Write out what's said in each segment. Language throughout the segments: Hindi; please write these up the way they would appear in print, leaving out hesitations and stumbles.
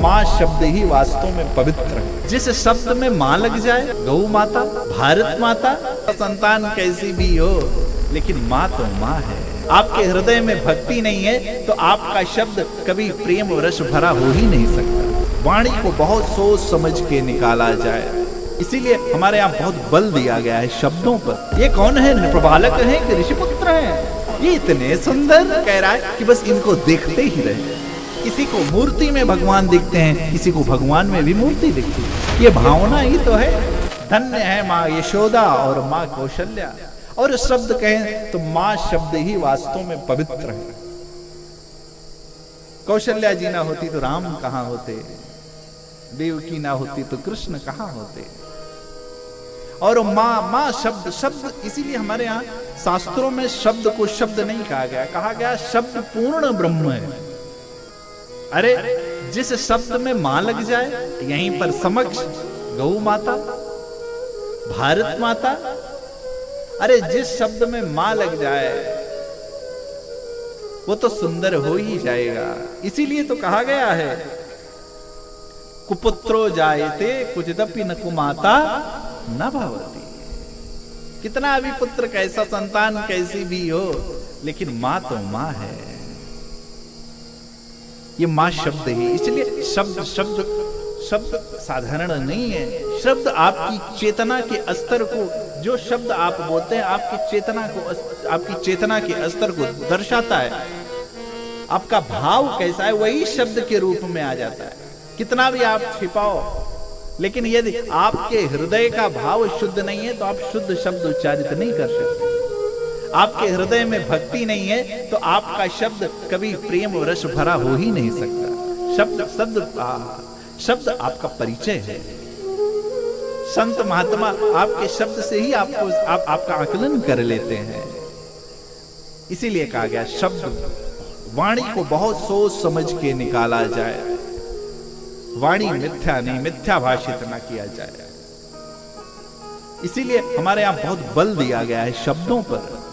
माँ शब्द ही वास्तव में पवित्र है। जिस शब्द में माँ लग जाए, गौ माता, भारत माता, संतान कैसी भी हो, लेकिन माँ तो माँ है। आपके हृदय में भक्ति नहीं है तो आपका शब्द कभी प्रेम और रस भरा हो ही नहीं सकता। वाणी को बहुत सोच समझ के निकाला जाए, इसीलिए हमारे यहाँ बहुत बल दिया गया है शब्दों पर। ये कौन है? नृपबालक है कि ऋषिपुत्र है? ये इतने सुंदर कह रहा है कि बस इनको देखते ही रहे। किसी को मूर्ति में भगवान दिखते हैं, किसी को भगवान में भी मूर्ति दिखती है। ये भावना ही तो है। धन्य है माँ यशोदा और माँ कौशल्या। और शब्द कहें तो माँ शब्द ही वास्तव में पवित्र है। कौशल्या जी ना होती तो राम कहां होते, देवकी ना होती तो कृष्ण कहां होते। और माँ शब्द, शब्द इसीलिए हमारे यहाँ शास्त्रों में शब्द को शब्द नहीं कहा गया, कहा गया शब्द पूर्ण ब्रह्म है। अरे जिस शब्द में माँ लग जाए, यहीं पर समक्ष गौ माता, भारत माता, अरे जिस शब्द में माँ लग जाए वो तो सुंदर हो ही जाएगा। इसीलिए तो कहा गया है कुपुत्रो जायते कुचिदपि न कुमाता न भवति। कितना भी पुत्र, कैसा संतान कैसी भी हो, लेकिन माँ तो माँ है। ये माँ शब्द है। इसलिए शब्द शब्द शब्द साधारण नहीं है। शब्द आपकी चेतना के स्तर को, जो शब्द आप बोलते हैं आपकी चेतना को, आपकी चेतना के स्तर को दर्शाता है। आपका भाव कैसा है वही शब्द के रूप में आ जाता है। कितना भी आप छिपाओ, लेकिन यदि आपके हृदय का भाव शुद्ध नहीं है तो आप शुद्ध शब्द उच्चारित नहीं कर सकते। आपके हृदय में भक्ति नहीं है तो आपका शब्द कभी प्रेम और रस भरा हो ही नहीं सकता। शब्द आपका परिचय है। संत महात्मा आपके शब्द से ही आपका आकलन कर लेते हैं। इसीलिए कहा गया शब्द, वाणी को बहुत सोच समझ के निकाला जाए। वाणी मिथ्या नहीं, मिथ्या भाषित ना किया जाए। इसीलिए हमारे यहाँ बहुत बल दिया गया है शब्दों पर।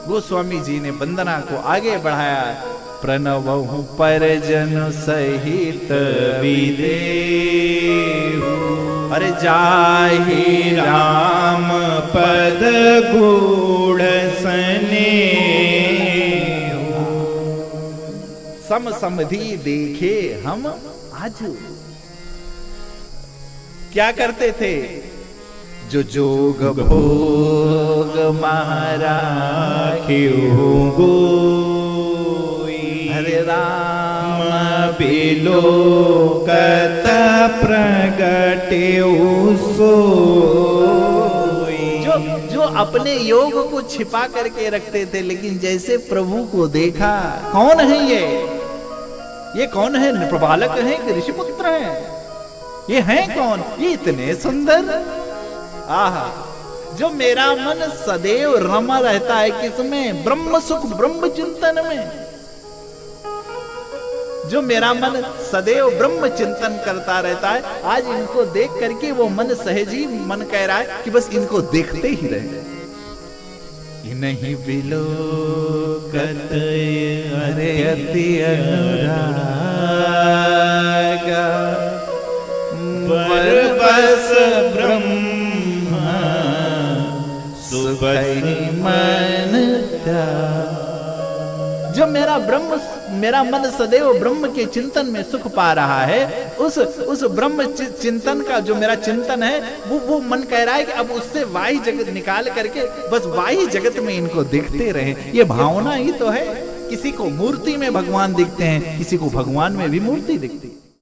गोस्वामी जी ने वंदना को आगे बढ़ाया। प्रणवहु परजन सहित विदेहु, अरे जाहि राम पद गुण सनेहु। सम समधि देखे हम आज। क्या करते थे? जो जोग भोग महाराखियो गोई, हरे राम बिलो कत प्रगट्यो सोई। जो अपने योग को छिपा करके रखते थे, लेकिन जैसे प्रभु को देखा, कौन है ये कौन है? नृपबालक है कि ऋषिपुत्र है? ये हैं कौन? ये इतने सुंदर। आहा, जो मेरा मन सदैव रमा रहता है किसमें? ब्रह्म सुख ब्रह्म चिंतन में। जो मेरा मन सदैव ब्रह्म चिंतन करता रहता है, आज इनको देख करके वो मन सहजी मन कह रहा है कि बस इनको देखते ही रहे। नहीं बिलो कत अरे अति अनुरागा, बस ब्रह्म मन। जो मेरा मन सदैव ब्रह्म के चिंतन में सुख पा रहा है, उस ब्रह्म चिंतन का जो मेरा चिंतन है, वो मन कह रहा है कि अब उससे वाही जगत निकाल करके बस वाही जगत में इनको देखते रहे। ये भावना ही तो है। किसी को मूर्ति में भगवान दिखते हैं, किसी को भगवान में भी मूर्ति दिखती है।